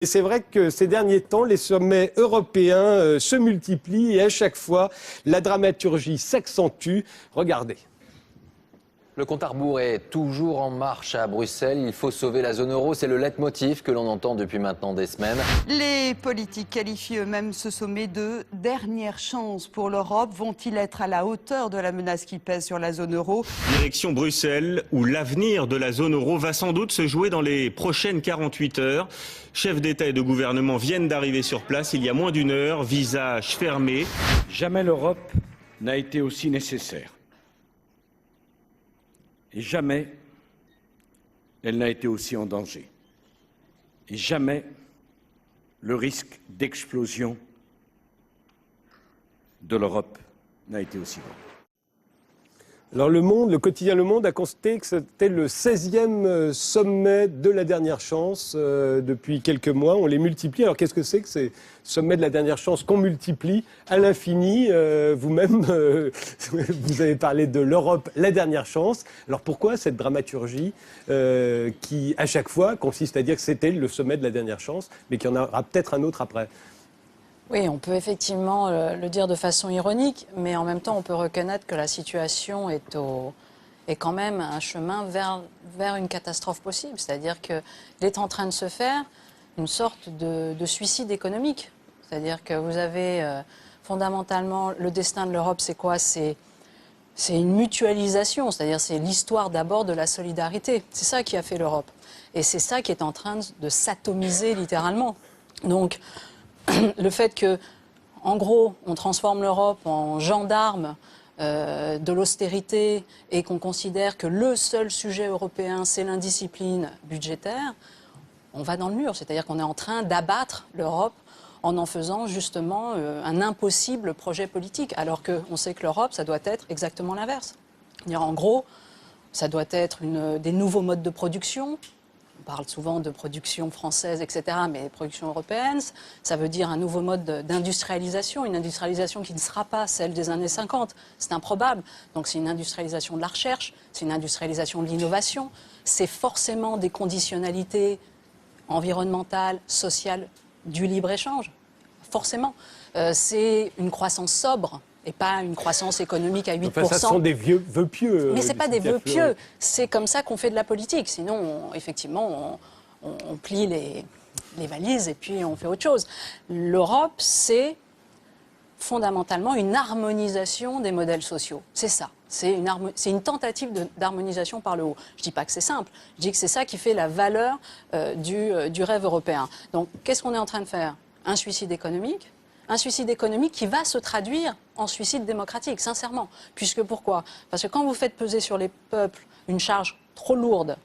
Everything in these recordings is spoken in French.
Et c'est vrai que ces derniers temps, les sommets européens se multiplient et à chaque fois, la dramaturgie s'accentue. Regardez. Le compte à rebours est toujours en marche à Bruxelles. Il faut sauver la zone euro. C'est le leitmotiv que l'on entend depuis maintenant des semaines. Les politiques qualifient eux-mêmes ce sommet de dernière chance pour l'Europe. Vont-ils être à la hauteur de la menace qui pèse sur la zone euro? Direction Bruxelles, où l'avenir de la zone euro va sans doute se jouer dans les prochaines 48 heures. Chefs d'État et de gouvernement viennent d'arriver sur place il y a moins d'une heure, visage fermé. Jamais l'Europe n'a été aussi nécessaire. Et jamais elle n'a été aussi en danger. Et jamais le risque d'explosion de l'Europe n'a été aussi grand. Alors le quotidien Le Monde a constaté que c'était le 16e sommet de la dernière chance depuis quelques mois. On les multiplie. Alors qu'est-ce que c'est que ces sommets de la dernière chance qu'on multiplie à l'infini? Vous-même, vous avez parlé de l'Europe, la dernière chance. Alors pourquoi cette dramaturgie qui, à chaque fois, consiste à dire que c'était le sommet de la dernière chance, mais qu'il y en aura peut-être un autre après? Oui, on peut effectivement le dire de façon ironique, mais en même temps, on peut reconnaître que la situation est quand même un chemin vers une catastrophe possible. C'est-à-dire qu'il est en train de se faire une sorte de suicide économique. C'est-à-dire que vous avez fondamentalement le destin de l'Europe, c'est quoi? C'est une mutualisation, c'est-à-dire c'est l'histoire d'abord de la solidarité. C'est ça qui a fait l'Europe. Et c'est ça qui est en train de s'atomiser littéralement. Donc, le fait que, en gros, on transforme l'Europe en gendarme de l'austérité et qu'on considère que le seul sujet européen, c'est l'indiscipline budgétaire, on va dans le mur. C'est-à-dire qu'on est en train d'abattre l'Europe en faisant justement un impossible projet politique. Alors qu'on sait que l'Europe, ça doit être exactement l'inverse. En gros, ça doit être des nouveaux modes de production. On parle souvent de production française, etc., mais production européenne, ça veut dire un nouveau mode d'industrialisation, une industrialisation qui ne sera pas celle des années 50. C'est improbable. Donc c'est une industrialisation de la recherche, c'est une industrialisation de l'innovation, c'est forcément des conditionnalités environnementales, sociales, du libre-échange. Forcément. C'est une croissance sobre et pas une croissance économique à 8%. Enfin, ça sont des vœux pieux. Mais ce n'est pas des vœux pieux, c'est comme ça qu'on fait de la politique. Sinon, effectivement, on plie les valises et puis on fait autre chose. L'Europe, c'est fondamentalement une harmonisation des modèles sociaux. C'est ça. C'est une tentative d'harmonisation par le haut. Je ne dis pas que c'est simple, je dis que c'est ça qui fait la valeur du rêve européen. Donc, qu'est-ce qu'on est en train de faire? Un suicide économique. Un suicide économique qui va se traduire en suicide démocratique, sincèrement. Puisque pourquoi? Parce que quand vous faites peser sur les peuples une charge trop lourde,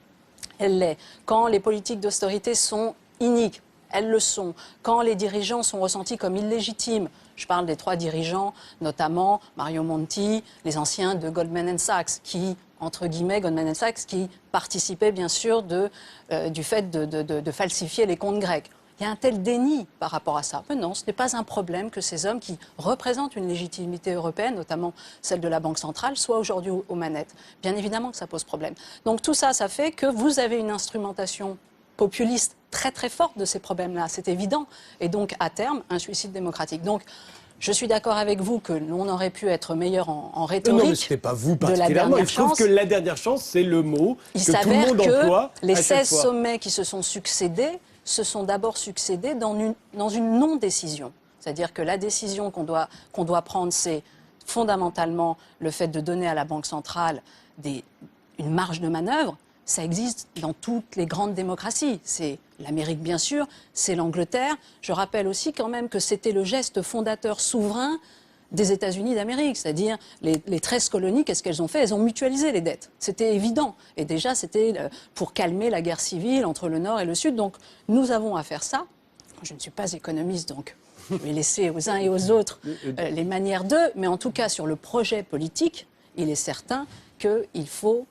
elle l'est. Quand les politiques d'austérité sont iniques, elles le sont. Quand les dirigeants sont ressentis comme illégitimes, je parle des 3 dirigeants, notamment Mario Monti, les anciens de Goldman Sachs, qui, entre guillemets, Goldman Sachs, qui participaient bien sûr du fait de falsifier les comptes grecs. Il y a un tel déni par rapport à ça. Mais non, ce n'est pas un problème que ces hommes qui représentent une légitimité européenne, notamment celle de la Banque centrale, soient aujourd'hui aux manettes. Bien évidemment que ça pose problème. Donc tout ça, ça fait que vous avez une instrumentation populiste très très forte de ces problèmes-là. C'est évident. Et donc, à terme, un suicide démocratique. Donc, je suis d'accord avec vous que l'on aurait pu être meilleur en rhétorique. Non, mais ce n'est pas vous particulièrement. Il se trouve que la dernière chance, c'est le mot que tout le monde emploie. Les 16 sommets qui se sont succédés se sont d'abord succédés dans une non-décision. C'est-à-dire que la décision qu'on doit prendre, c'est fondamentalement le fait de donner à la Banque centrale une marge de manœuvre. Ça existe dans toutes les grandes démocraties. C'est l'Amérique, bien sûr, c'est l'Angleterre. Je rappelle aussi quand même que c'était le geste fondateur souverain des États-Unis d'Amérique, c'est-à-dire les 13 colonies, qu'est-ce qu'elles ont fait? Elles ont mutualisé les dettes. C'était évident. Et déjà, c'était pour calmer la guerre civile entre le Nord et le Sud. Donc, nous avons à faire ça. Je ne suis pas économiste, donc je vais laisser aux uns et aux autres les manières d'eux. Mais en tout cas, sur le projet politique, il est certain qu'il faut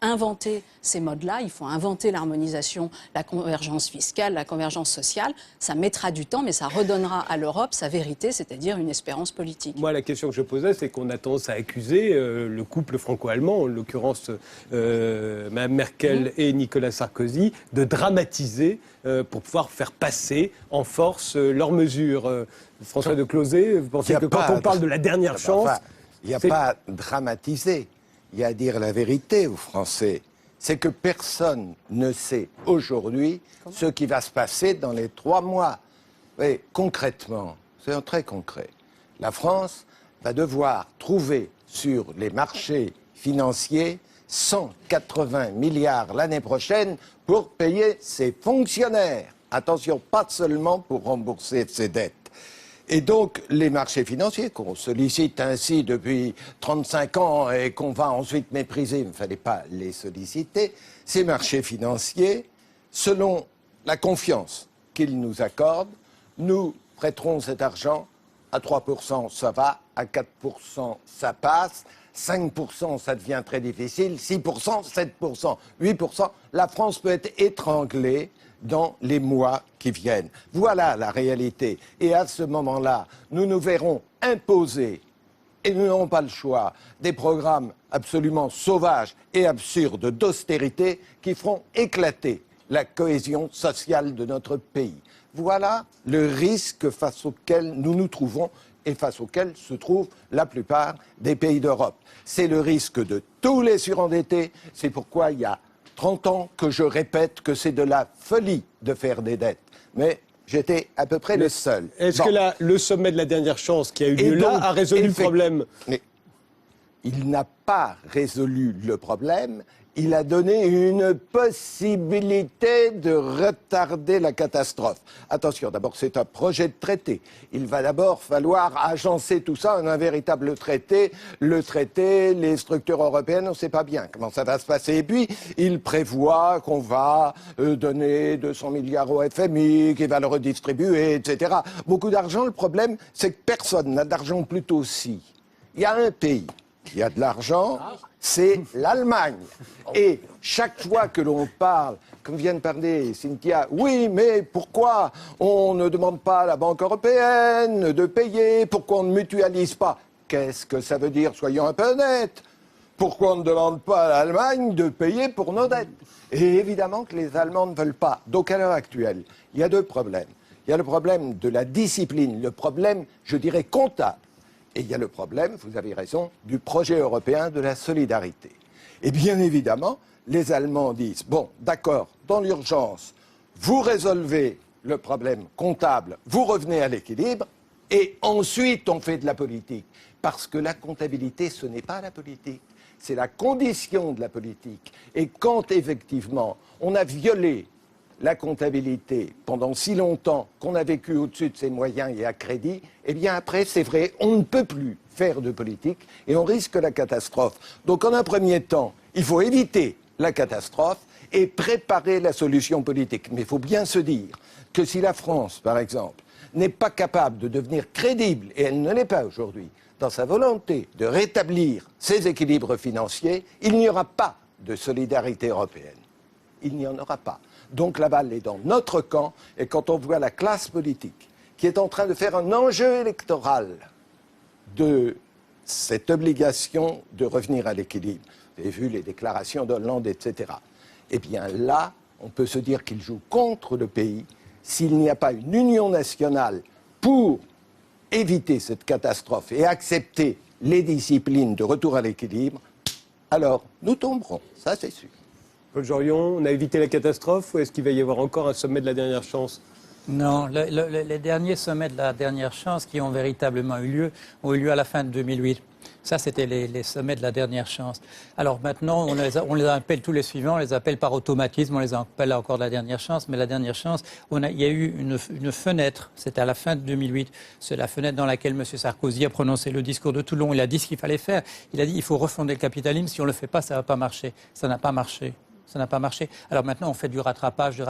inventer ces modes-là, il faut inventer l'harmonisation, la convergence fiscale, la convergence sociale. Ça mettra du temps, mais ça redonnera à l'Europe sa vérité, c'est-à-dire une espérance politique. Moi, la question que je posais, c'est qu'on a tendance à accuser le couple franco-allemand, en l'occurrence Mme Merkel et Nicolas Sarkozy, de dramatiser pour pouvoir faire passer en force leurs mesures. François de Closet, vous pensez que quand on parle de la dernière chance... Il n'y a pas à dramatiser, il y a à dire la vérité aux Français. C'est que personne ne sait aujourd'hui ce qui va se passer dans les 3 mois. Oui, concrètement, c'est très concret. La France va devoir trouver sur les marchés financiers 180 milliards l'année prochaine pour payer ses fonctionnaires. Attention, pas seulement pour rembourser ses dettes. Et donc, les marchés financiers, qu'on sollicite ainsi depuis 35 ans et qu'on va ensuite mépriser, il ne fallait pas les solliciter, ces marchés financiers, selon la confiance qu'ils nous accordent, nous prêterons cet argent à 3%, ça va, à 4%, ça passe, 5%, ça devient très difficile, 6%, 7%, 8%, la France peut être étranglée dans les mois qui viennent. Voilà la réalité. Et à ce moment-là, nous nous verrons imposer, et nous n'aurons pas le choix, des programmes absolument sauvages et absurdes d'austérité qui feront éclater la cohésion sociale de notre pays. Voilà le risque face auquel nous nous trouvons et face auquel se trouvent la plupart des pays d'Europe. C'est le risque de tous les surendettés. C'est pourquoi il y a 30 ans que je répète que c'est de la folie de faire des dettes. Mais j'étais à peu près le seul. Est-ce que le sommet de la dernière chance qui a eu lieu là a résolu le problème ? Mais il n'a pas résolu le problème. Il a donné une possibilité de retarder la catastrophe. Attention, d'abord, c'est un projet de traité. Il va d'abord falloir agencer tout ça en un véritable traité. Le traité, les structures européennes, on ne sait pas bien comment ça va se passer. Et puis, il prévoit qu'on va donner 200 milliards au FMI, qu'il va le redistribuer, etc. Beaucoup d'argent. Le problème, c'est que personne n'a d'argent, plutôt si. Il y a un pays qui a de l'argent, c'est l'Allemagne. Et chaque fois que l'on parle, comme vient de parler Cynthia, oui, mais pourquoi on ne demande pas à la Banque européenne de payer? Pourquoi on ne mutualise pas? Qu'est-ce que ça veut dire? Soyons un peu honnêtes. Pourquoi on ne demande pas à l'Allemagne de payer pour nos dettes? Et évidemment que les Allemands ne veulent pas. Donc à l'heure actuelle, il y a 2 problèmes. Il y a le problème de la discipline, le problème, je dirais, comptable. Et il y a le problème, vous avez raison, du projet européen de la solidarité. Et bien évidemment, les Allemands disent, bon, d'accord, dans l'urgence, vous résolvez le problème comptable, vous revenez à l'équilibre, et ensuite on fait de la politique. Parce que la comptabilité, ce n'est pas la politique, c'est la condition de la politique. Et quand effectivement on a violé la comptabilité pendant si longtemps qu'on a vécu au-dessus de ses moyens et à crédit, eh bien après, c'est vrai, on ne peut plus faire de politique et on risque la catastrophe. Donc en un premier temps, il faut éviter la catastrophe et préparer la solution politique. Mais il faut bien se dire que si la France, par exemple, n'est pas capable de devenir crédible, et elle ne l'est pas aujourd'hui, dans sa volonté de rétablir ses équilibres financiers, il n'y aura pas de solidarité européenne. Il n'y en aura pas. Donc la balle est dans notre camp, et quand on voit la classe politique qui est en train de faire un enjeu électoral de cette obligation de revenir à l'équilibre, vous avez vu les déclarations d'Hollande, etc., eh bien là, on peut se dire qu'il joue contre le pays s'il n'y a pas une union nationale pour éviter cette catastrophe et accepter les disciplines de retour à l'équilibre, alors nous tomberons, ça c'est sûr. Paul Jorion, on a évité la catastrophe ou est-ce qu'il va y avoir encore un sommet de la dernière chance? Non, les derniers sommets de la dernière chance qui ont véritablement eu lieu ont eu lieu à la fin de 2008. Ça, c'était les sommets de la dernière chance. Alors maintenant, on les appelle tous les suivants, on les appelle par automatisme, on les appelle encore de la dernière chance, mais la dernière chance, il y a eu une fenêtre, c'était à la fin de 2008, c'est la fenêtre dans laquelle M. Sarkozy a prononcé le discours de Toulon, il a dit ce qu'il fallait faire, il a dit il faut refonder le capitalisme, si on ne le fait pas, ça ne va pas marcher. Ça n'a pas marché. Ça n'a pas marché. Alors maintenant, on fait du rattrapage.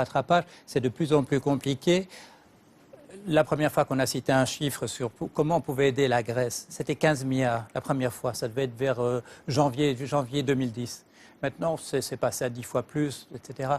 C'est de plus en plus compliqué. La première fois qu'on a cité un chiffre sur comment on pouvait aider la Grèce, c'était 15 milliards la première fois. Ça devait être vers janvier 2010. Maintenant, c'est passé à 10 fois plus, etc.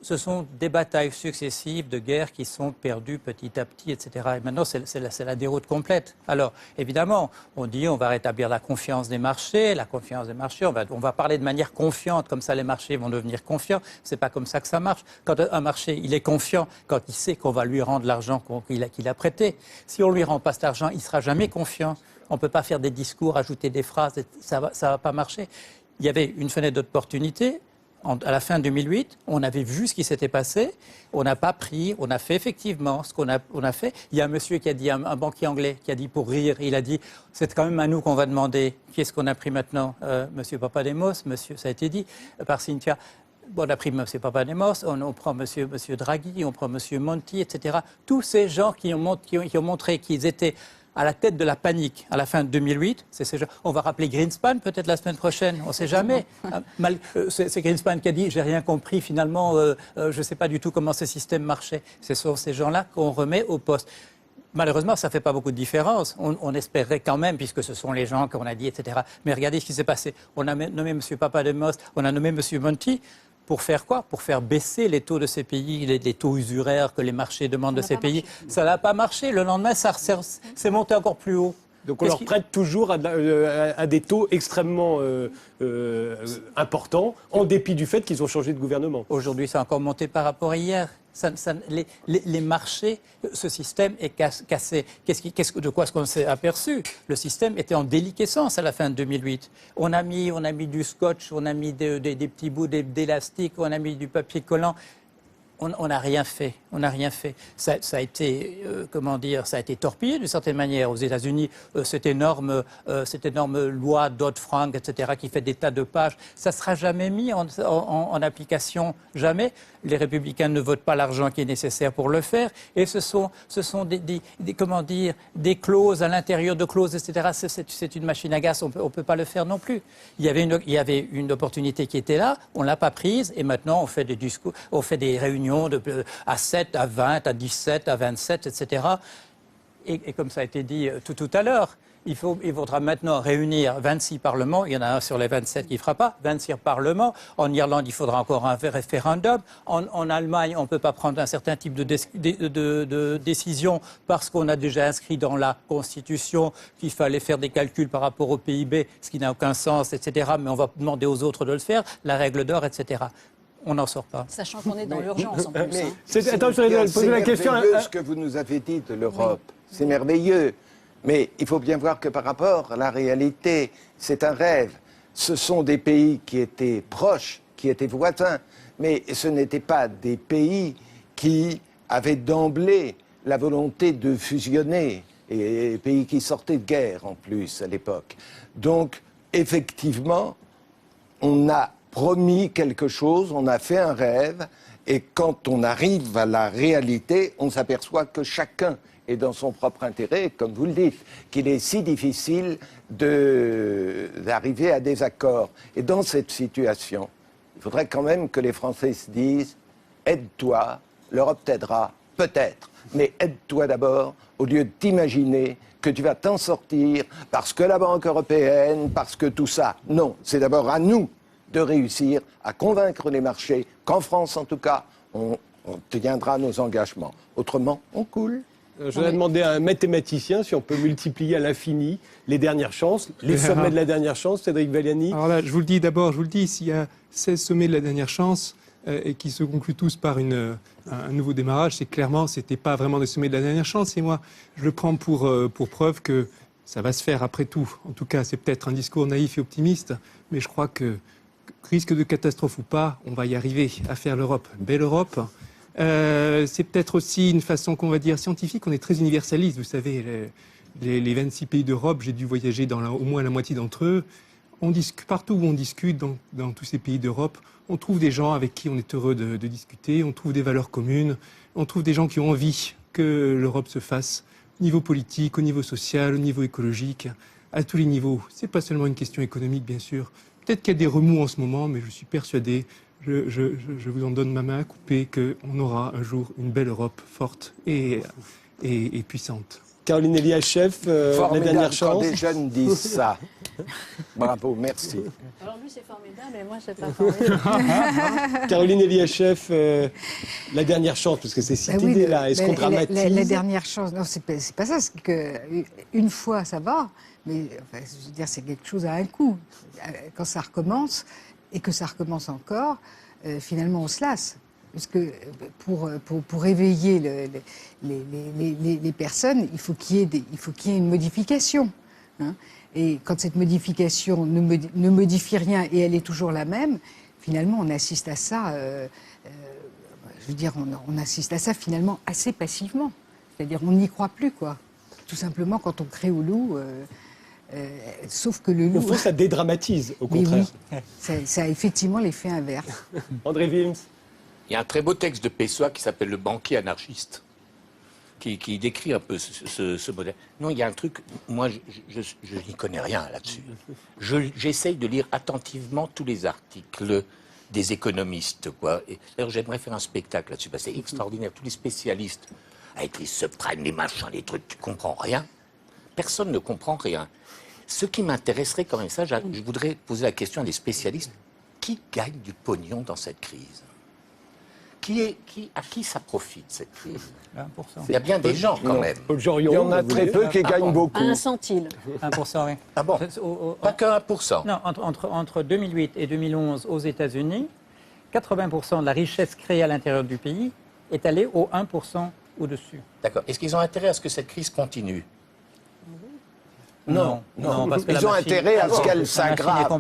Ce sont des batailles successives de guerres qui sont perdues petit à petit, etc. Et maintenant, c'est la déroute complète. Alors, évidemment, on dit on va rétablir la confiance des marchés. La confiance des marchés, on va parler de manière confiante, comme ça les marchés vont devenir confiants. C'est pas comme ça que ça marche. Quand un marché, il est confiant, quand il sait qu'on va lui rendre l'argent qu'il a prêté. Si on lui rend pas cet argent, il sera jamais confiant. On peut pas faire des discours, ajouter des phrases, ça va pas marcher. Il y avait une fenêtre d'opportunité. À la fin 2008, on avait vu ce qui s'était passé, on n'a pas pris, on a fait effectivement ce qu'on a fait. Il y a un monsieur qui a dit, un banquier anglais, qui a dit pour rire, il a dit, c'est quand même à nous qu'on va demander, qui est-ce qu'on a pris maintenant Monsieur Papademos, ça a été dit par Cynthia. Bon, on a pris M. Papademos, on prend M. Draghi, on prend M. Monti, etc. Tous ces gens qui ont montré qu'ils étaient à la tête de la panique à la fin de 2008. On va rappeler Greenspan peut-être la semaine prochaine, on ne sait jamais. C'est Greenspan qui a dit « j'ai rien compris, finalement, je ne sais pas du tout comment ce système marchait ». Ce sont ces gens-là qu'on remet au poste. Malheureusement, ça ne fait pas beaucoup de différence. On espérait quand même, puisque ce sont les gens qu'on a dit, etc. Mais regardez ce qui s'est passé. On a nommé M. Papademos, on a nommé M. Monti. Pour faire quoi? Pour faire baisser les taux de ces pays, les taux usuraires que les marchés demandent de ces pays. Ça n'a pas marché. Le lendemain, ça s'est monté encore plus haut. Donc on leur prête toujours à des taux extrêmement importants, en dépit du fait qu'ils ont changé de gouvernement. Aujourd'hui, ça a encore monté par rapport à hier. Les marchés, ce système est cassé. De quoi est-ce qu'on s'est aperçu? Le système était en déliquescence à la fin de 2008. On a mis du scotch, on a mis des petits bouts d'élastique, on a mis du papier collant. On n'a rien fait. On n'a rien fait. Ça a été, ça a été torpillé d'une certaine manière aux États-Unis. Cette énorme loi Dodd-Frank, etc., qui fait des tas de pages, ça ne sera jamais mis en application, jamais. Les républicains ne votent pas l'argent qui est nécessaire pour le faire. Et ce sont des clauses à l'intérieur de clauses, etc. C'est une machine à gaz. On peut pas le faire non plus. Il y avait une opportunité qui était là. On l'a pas prise. Et maintenant, on fait des discours, on fait des réunions à 7, à 20, à 17, à 27, etc. Et comme ça a été dit tout à l'heure, il faudra maintenant réunir 26 parlements. Il y en a un sur les 27 qui ne fera pas. 26 parlements. En Irlande, il faudra encore un référendum. En Allemagne, on ne peut pas prendre un certain type de décision parce qu'on a déjà inscrit dans la Constitution qu'il fallait faire des calculs par rapport au PIB, ce qui n'a aucun sens, etc. Mais on va demander aux autres de le faire. La règle d'or, etc. On n'en sort pas. Sachant qu'on est dans l'urgence en plus. Attends, je vais poser la question. C'est merveilleux ce que vous nous avez dit de l'Europe. Oui. C'est merveilleux. Mais il faut bien voir que par rapport à la réalité, c'est un rêve. Ce sont des pays qui étaient proches, qui étaient voisins. Mais ce n'étaient pas des pays qui avaient d'emblée la volonté de fusionner. Et des pays qui sortaient de guerre en plus à l'époque. Donc, effectivement, on a promis quelque chose, on a fait un rêve, et quand on arrive à la réalité, on s'aperçoit que chacun est dans son propre intérêt, comme vous le dites, qu'il est si difficile d'arriver à des accords. Et dans cette situation, il faudrait quand même que les Français se disent « aide-toi, l'Europe t'aidera, peut-être, mais aide-toi d'abord, au lieu d'imaginer que tu vas t'en sortir parce que la Banque européenne, parce que tout ça. » Non, c'est d'abord à nous de réussir à convaincre les marchés qu'en France, en tout cas, on tiendra nos engagements. Autrement, on coule. Je vais demander à un mathématicien si on peut multiplier à l'infini les dernières chances, les sommets de la dernière chance, Cédric Valiani. Alors là, je vous le dis, s'il y a 16 sommets de la dernière chance et qui se concluent tous par un nouveau démarrage, c'est clairement, c'était pas vraiment des sommets de la dernière chance. Et moi, je le prends pour preuve que ça va se faire après tout. En tout cas, c'est peut-être un discours naïf et optimiste, mais je crois que risque de catastrophe ou pas, on va y arriver à faire l'Europe, une belle Europe. C'est peut-être aussi une façon qu'on va dire scientifique, on est très universaliste, vous savez, les 26 pays d'Europe, j'ai dû voyager dans au moins la moitié d'entre eux. Partout où on discute, dans tous ces pays d'Europe, on trouve des gens avec qui on est heureux de discuter, on trouve des valeurs communes, on trouve des gens qui ont envie que l'Europe se fasse au niveau politique, au niveau social, au niveau écologique, à tous les niveaux. C'est pas seulement une question économique, bien sûr. Peut-être qu'il y a des remous en ce moment, mais je suis persuadé, je vous en donne ma main à couper, qu'on aura un jour une belle Europe forte et puissante. Caroline Eliachef, la Formidable dernière quand chance. des jeunes disent ça. Bravo, merci. Alors lui, c'est formidable, et moi, c'est pas formidable. Caroline Eliachef, la dernière chance, parce que c'est cette idée-là. Est-ce qu'on dramatise? La dernière chance, non, c'est pas ça. C'est que une fois, ça va, mais enfin, je veux dire, c'est quelque chose à un coup. Quand ça recommence et que ça recommence encore, finalement, on se lasse. Parce que pour éveiller les personnes, il faut qu'il y ait une modification. Hein. Et quand cette modification ne modifie rien et elle est toujours la même, finalement, on assiste à ça. Je veux dire, on assiste à ça finalement assez passivement. C'est-à-dire, on n'y croit plus, quoi. Tout simplement, quand on crée au loup. Sauf que le loup. Au fond, ça dédramatise, au Mais contraire. oui, ça a effectivement l'effet inverse. André Wilms. Il y a un très beau texte de Pessoa qui s'appelle Le banquier anarchiste, qui décrit un peu ce modèle. Non, il y a un truc, moi, je n'y connais rien là-dessus. J'essaye de lire attentivement tous les articles des économistes, quoi. D'ailleurs, j'aimerais faire un spectacle là-dessus, parce que c'est extraordinaire. Tous les spécialistes, avec les subprimes, les machins, les trucs, tu comprends rien. Personne ne comprend rien. Ce qui m'intéresserait quand même, ça, je voudrais poser la question à des spécialistes. Qui gagne du pognon dans cette crise ? À qui ça profite, cette crise? 1%. Il y a bien des gens, quand même. Paul Jorion, Il y en a vous très voulez peu qui gagnent beaucoup. 1 centile. 1%, oui. Ah bon? Pas que 1%. Non, entre 2008 et 2011 aux États-Unis, 80% de la richesse créée à l'intérieur du pays est allée au 1% au-dessus. D'accord. Est-ce qu'ils ont intérêt à ce que cette crise continue? Non, parce que Ils ont intérêt à ce qu'elle s'aggrave.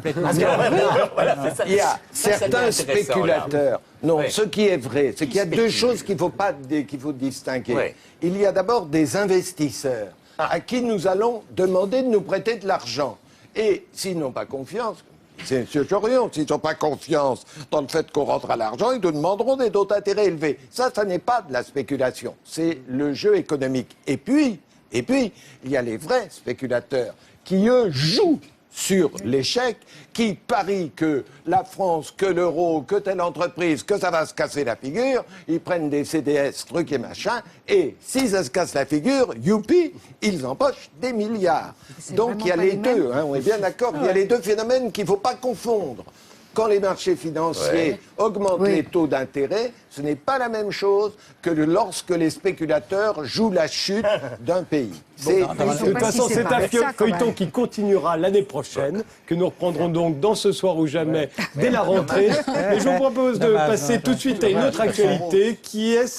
Voilà, c'est ça. Il y a Ça, c'est certains intéressant, spéculateurs. Non, Oui. ce qui est vrai, c'est qu'il y a deux spécule? choses qu'il faut distinguer. Oui. Il y a d'abord des investisseurs à qui nous allons demander de nous prêter de l'argent. Et s'ils n'ont pas confiance, c'est M. Jorion, s'ils n'ont pas confiance dans le fait qu'on rentre à l'argent, ils nous demanderont des taux d'intérêt élevés. Ça n'est pas de la spéculation, c'est le jeu économique. Et puis, il y a les vrais spéculateurs qui, eux, jouent sur l'échec, qui parient que la France, que l'euro, que telle entreprise, que ça va se casser la figure, ils prennent des CDS, trucs et machin, et si ça se casse la figure, youpi, ils empochent des milliards. Donc il y a les deux, hein, on est bien d'accord, il y a les deux phénomènes qu'il ne faut pas confondre. Quand les marchés financiers augmentent les taux d'intérêt, ce n'est pas la même chose que lorsque les spéculateurs jouent la chute d'un pays. De toute façon, c'est un feuilleton qui continuera l'année prochaine, que nous reprendrons donc dans Ce soir ou jamais, dès la rentrée. Mais je vous propose de passer tout de suite à une autre actualité qui est